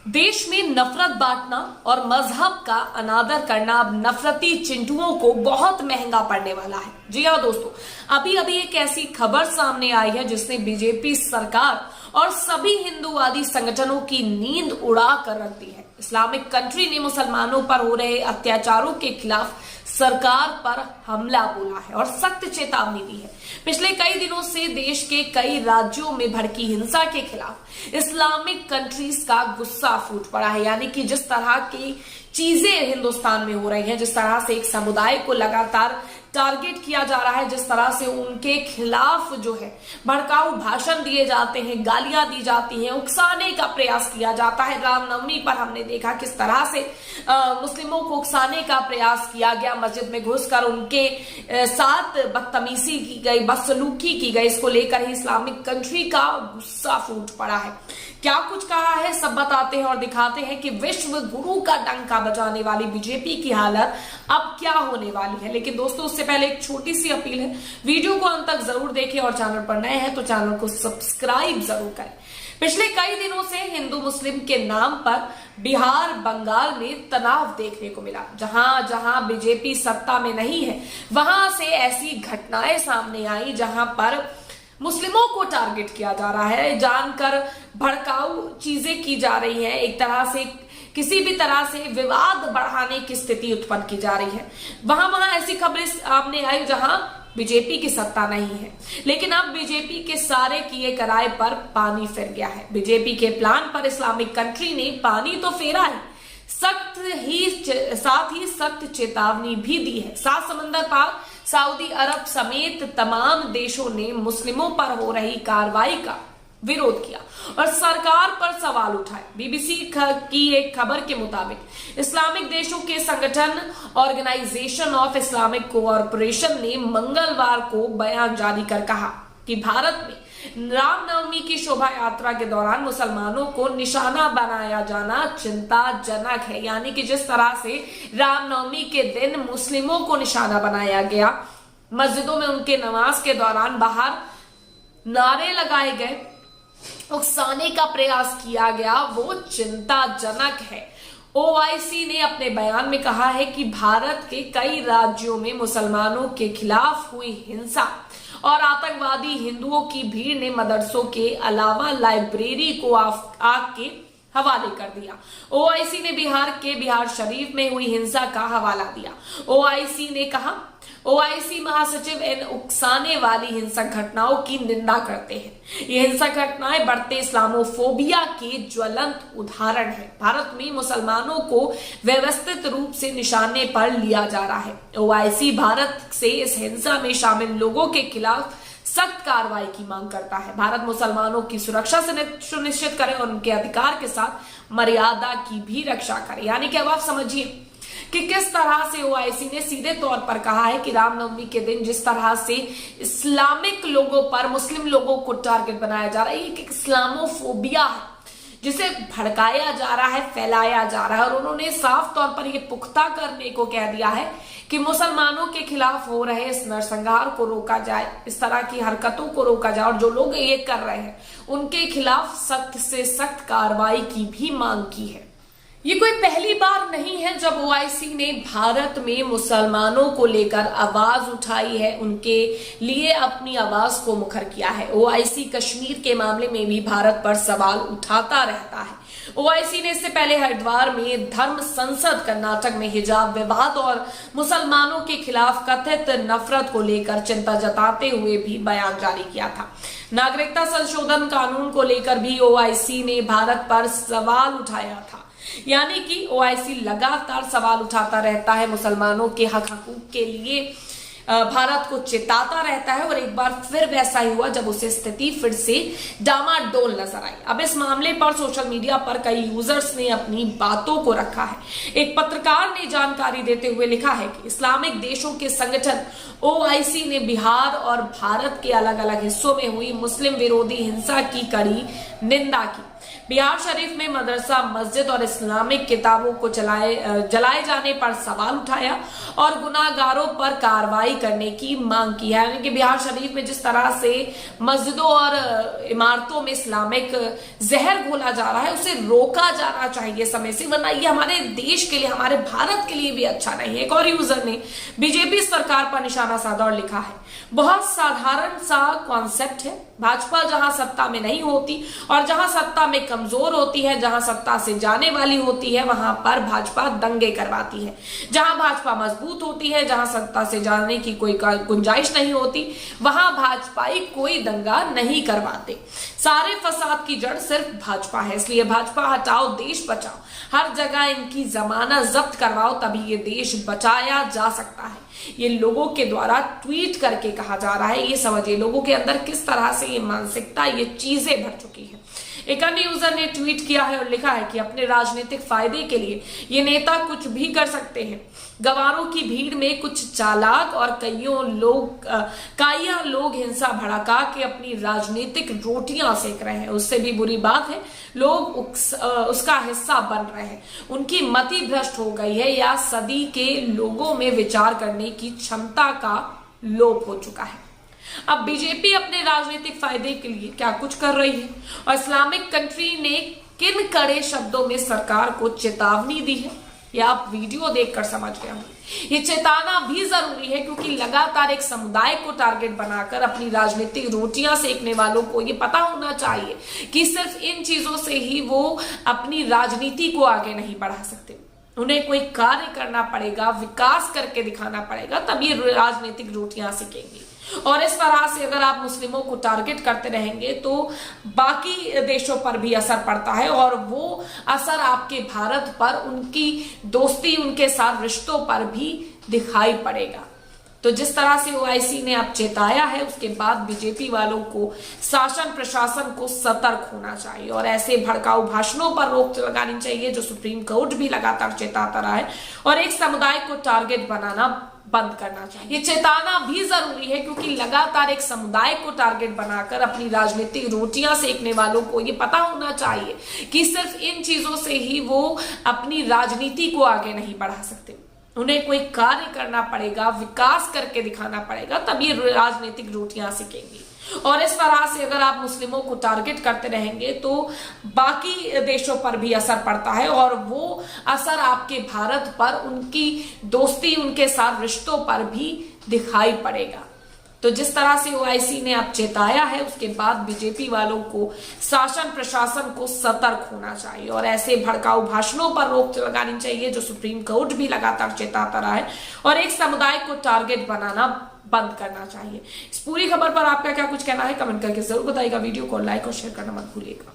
देश में नफरत बांटना और मजहब का अनादर करना अब नफरती चिंटुओं को बहुत महंगा पड़ने वाला है। जी हाँ दोस्तों, अभी अभी एक ऐसी खबर सामने आई है जिसने बीजेपी सरकार और सभी हिंदूवादी संगठनों की नींद उड़ा कर रख दी है। इस्लामिक कंट्री ने मुसलमानों पर हो रहे अत्याचारों के खिलाफ सरकार पर हमला बोला है और सख्त चेतावनी दी है। पिछले कई दिनों से देश के कई राज्यों में भड़की हिंसा के खिलाफ इस्लामिक कंट्रीज का गुस्सा फूट पड़ा है। यानी कि जिस तरह की चीजें हिंदुस्तान में हो रही हैं, जिस तरह से एक समुदाय को लगातार टारगेट किया जा रहा है, जिस तरह से उनके खिलाफ जो है भड़काऊ भाषण दिए जाते हैं, गालियां दी जाती हैं, उकसाने का प्रयास किया जाता है। रामनवमी पर हमने देखा किस तरह से मुस्लिमों को उकसाने का प्रयास किया गया, मस्जिद में घुसकर उनके साथ बदतमीजी की गई, बदसलूकी की गई। इसको लेकर ही इस्लामिक कंट्री का गुस्सा फूट पड़ा है। क्या कुछ कहा है सब बताते हैं और दिखाते हैं कि विश्व गुरु का डंका बजाने वाली बीजेपी की हालत अब क्या होने वाली है। लेकिन दोस्तों, उससे पहले एक छोटी सी अपील है, वीडियो को अंत तक जरूर देखें और चैनल पर नए हैं तो चैनल को सब्सक्राइब जरूर करें। पिछले कई दिनों से हिंदू मुस्लिम के नाम पर बिहार बंगाल में तनाव देखने को मिला। जहां जहां बीजेपी सत्ता में नहीं है वहां से ऐसी घटनाएं सामने आई जहां पर मुस्लिमों को टारगेट किया जा रहा है, जानकर भड़काऊ चीजें की जा रही है, एक तरह से किसी भी तरह से विवाद बढ़ाने की स्थिति उत्पन्न की जा रही है। वहां ऐसी खबरें सामने आई जहां बीजेपी की सत्ता नहीं है। लेकिन अब बीजेपी के सारे किए कराए पर पानी फिर गया है। बीजेपी के प्लान पर इस्लामिक कंट्री ने पानी तो फेरा है, साथ ही सख्त चेतावनी भी दी है। सात समंदर पार सऊदी अरब समेत तमाम देशों ने मुस्लिमों पर हो रही कार्रवाई का विरोध किया और सरकार पर सवाल उठाए। बीबीसी की एक खबर के मुताबिक इस्लामिक देशों के संगठन ऑर्गेनाइजेशन ऑफ इस्लामिक कोऑपरेशन ने मंगलवार को बयान जारी कर कहा कि भारत में रामनवमी की शोभा यात्रा के दौरान मुसलमानों को निशाना बनाया जाना चिंताजनक है। यानी कि जिस तरह से रामनवमी के दिन मुस्लिमों को निशाना बनाया गया, मस्जिदों में उनके नमाज के दौरान बाहर नारे लगाए गए, उकसाने का प्रयास किया गया, वो चिंताजनक है। ओआईसी ने अपने बयान में कहा है कि भारत के कई राज्यों में मुसलमानों के खिलाफ हुई हिंसा और आतंकवादी हिंदुओं की भीड़ ने मदरसों के अलावा लाइब्रेरी को आग के हवाले कर दिया। ओआईसी ने बिहार के बिहार शरीफ में हुई हिंसा का हवाला दिया। ओआईसी ने कहा, ओआईसी महासचिव इन उकसाने वाली हिंसक घटनाओं की निंदा करते हैं। ये हिंसक घटनाएं बढ़ते इस्लामोफोबिया के ज्वलंत उदाहरण है। भारत में मुसलमानों को व्यवस्थित रूप से निशाने पर लिया जा रहा है। ओआईसी भारत से इस हिंसा में शामिल लोगों के खिलाफ सख्त कार्रवाई की मांग करता है। भारत मुसलमानों की सुरक्षा से सुनिश्चित करे और उनके अधिकार के साथ मर्यादा की भी रक्षा करे। यानी कि अब आप समझिए कि किस तरह से ओआईसी ने सीधे तौर पर कहा है कि रामनवमी के दिन जिस तरह से इस्लामिक लोगों पर, मुस्लिम लोगों को टारगेट बनाया जा रहा है, ये इस्लामोफोबिया है जिसे भड़काया जा रहा है, फैलाया जा रहा है। और उन्होंने साफ तौर पर यह पुख्ता करने को कह दिया है कि मुसलमानों के खिलाफ हो रहे इस नरसंहार को रोका जाए, इस तरह की हरकतों को रोका जाए और जो लोग ये कर रहे हैं उनके खिलाफ सख्त से सख्त कार्रवाई की भी मांग की है। ये कोई पहली बार नहीं है जब ओआईसी ने भारत में मुसलमानों को लेकर आवाज उठाई है, उनके लिए अपनी आवाज को मुखर किया है। ओआईसी कश्मीर के मामले में भी भारत पर सवाल उठाता रहता है। ओआईसी ने इससे पहले हरिद्वार में धर्म संसद कर्नाटक में हिजाब विवाद और मुसलमानों के खिलाफ कथित नफरत को लेकर चिंता जताते हुए भी बयान जारी किया था। नागरिकता संशोधन कानून को लेकर भी ओआईसी ने भारत पर सवाल उठाया था। यानी कि ओआईसी लगातार सवाल उठाता रहता है, मुसलमानों के हक हकूक के लिए भारत को चेताता रहता है और एक बार फिर वैसा ही हुआ जब उसे स्थिति फिर से डामाडोल नजर आई। अब इस मामले पर सोशल मीडिया पर कई यूजर्स ने अपनी बातों को रखा है। एक पत्रकार ने जानकारी देते हुए लिखा है कि इस्लामिक देशों के संगठन ओआईसी ने बिहार और भारत के अलग अलग हिस्सों में हुई मुस्लिम विरोधी हिंसा की कड़ी निंदा की। बिहार शरीफ में मदरसा, मस्जिद और इस्लामिक किताबों को जलाए जाने पर सवाल उठाया और गुनाहगारों पर कार्रवाई करने की मांग की है। यानी कि बिहार शरीफ में जिस तरह से मस्जिदों और इमारतों में इस्लामिक जहर घोला जा रहा है, उसे रोका जाना चाहिए समय से, वरना ये हमारे देश के लिए, हमारे भारत के लिए भी अच्छा नहीं है। एक और यूजर ने बीजेपी सरकार पर निशाना साधा और लिखा है, बहुत साधारण सा कॉन्सेप्ट है, भाजपा जहां सत्ता में नहीं होती और जहां सत्ता में कमजोर होती है, जहां सत्ता से जाने वाली होती है, वहां पर भाजपा दंगे करवाती है। जहां भाजपा मजबूत होती है, जहां सत्ता से जाने की कोई गुंजाइश नहीं होती, वहां भाजपाई कोई दंगा नहीं करवाते। सारे फसाद की जड़ सिर्फ भाजपा है, इसलिए भाजपा हटाओ, देश बचाओ, हर जगह इनकी जमानत जब्त करवाओ, तभी ये देश बचाया जा सकता है। ये लोगों के द्वारा ट्वीट करके कहा जा रहा है। ये समझिए लोगों के अंदर किस तरह से ये मानसिकता, ये चीजें भर चुकी है। एक अन्य यूजर ने ट्वीट किया है और लिखा है कि अपने राजनीतिक फायदे के लिए ये नेता कुछ भी कर सकते हैं। गवारों की भीड़ में कुछ चालाक और काया लोग हिंसा भड़का के अपनी राजनीतिक रोटियां सेक रहे हैं। उससे भी बुरी बात है, लोग उसका हिस्सा बन रहे हैं। उनकी मति भ्रष्ट हो गई है या सदी के लोगों में विचार करने की क्षमता का लोप हो चुका है। अब बीजेपी अपने राजनीतिक फायदे के लिए क्या कुछ कर रही है और इस्लामिक कंट्री ने किन कड़े शब्दों में सरकार को चेतावनी दी है, यह आप वीडियो देखकर समझ गए होंगे। ये चेताना भी जरूरी है क्योंकि लगातार एक समुदाय को टारगेट बनाकर अपनी राजनीतिक रोटियां सेकने वालों को ये पता होना चाहिए कि सिर्फ इन चीजों से ही वो अपनी राजनीति को आगे नहीं बढ़ा सकते। उन्हें कोई कार्य करना पड़ेगा, विकास करके दिखाना पड़ेगा, तब ये राजनीतिक रोटियां सेकेंगी। और इस तरह से अगर आप मुस्लिमों को टारगेट करते रहेंगे तो बाकी देशों पर भी असर पड़ता है और वो असर आपके भारत पर, उनकी दोस्ती, उनके साथ रिश्तों पर भी दिखाई पड़ेगा। तो जिस तरह से ओआईसी ने अब चेताया है, उसके बाद बीजेपी वालों को, शासन प्रशासन को सतर्क होना चाहिए और ऐसे भड़काऊ भाषणों पर रोक लगानी चाहिए जो सुप्रीम कोर्ट भी लगातार चेताता रहा है, और एक समुदाय को टारगेट बनाना बंद करना चाहिए। ये चेताना भी जरूरी है क्योंकि लगातार एक समुदाय को टारगेट बनाकर अपनी राजनीतिक रोटियां सेकने वालों को ये पता होना चाहिए कि सिर्फ इन चीजों से ही वो अपनी राजनीति को आगे नहीं बढ़ा सकते। उन्हें कोई कार्य करना पड़ेगा, विकास करके दिखाना पड़ेगा, तब ये राजनीतिक रोटियां सेकेंगी। और इस तरह से अगर आप मुस्लिमों को टारगेट करते रहेंगे तो बाकी देशों पर भी असर पड़ता है और वो असर आपके भारत पर, उनकी दोस्ती, उनके साथ रिश्तों पर भी दिखाई पड़ेगा। तो जिस तरह से ओआईसी ने अब चेताया है, उसके बाद बीजेपी वालों को, शासन प्रशासन को सतर्क होना चाहिए और ऐसे भड़काऊ भाषणों पर रोक लगानी चाहिए जो सुप्रीम कोर्ट भी लगातार चेताता रहा है, और एक समुदाय को टारगेट बनाना बंद करना चाहिए। इस पूरी खबर पर आपका क्या कुछ कहना है, कमेंट करके जरूर बताइएगा। वीडियो को लाइक और शेयर करना मत भूलिएगा।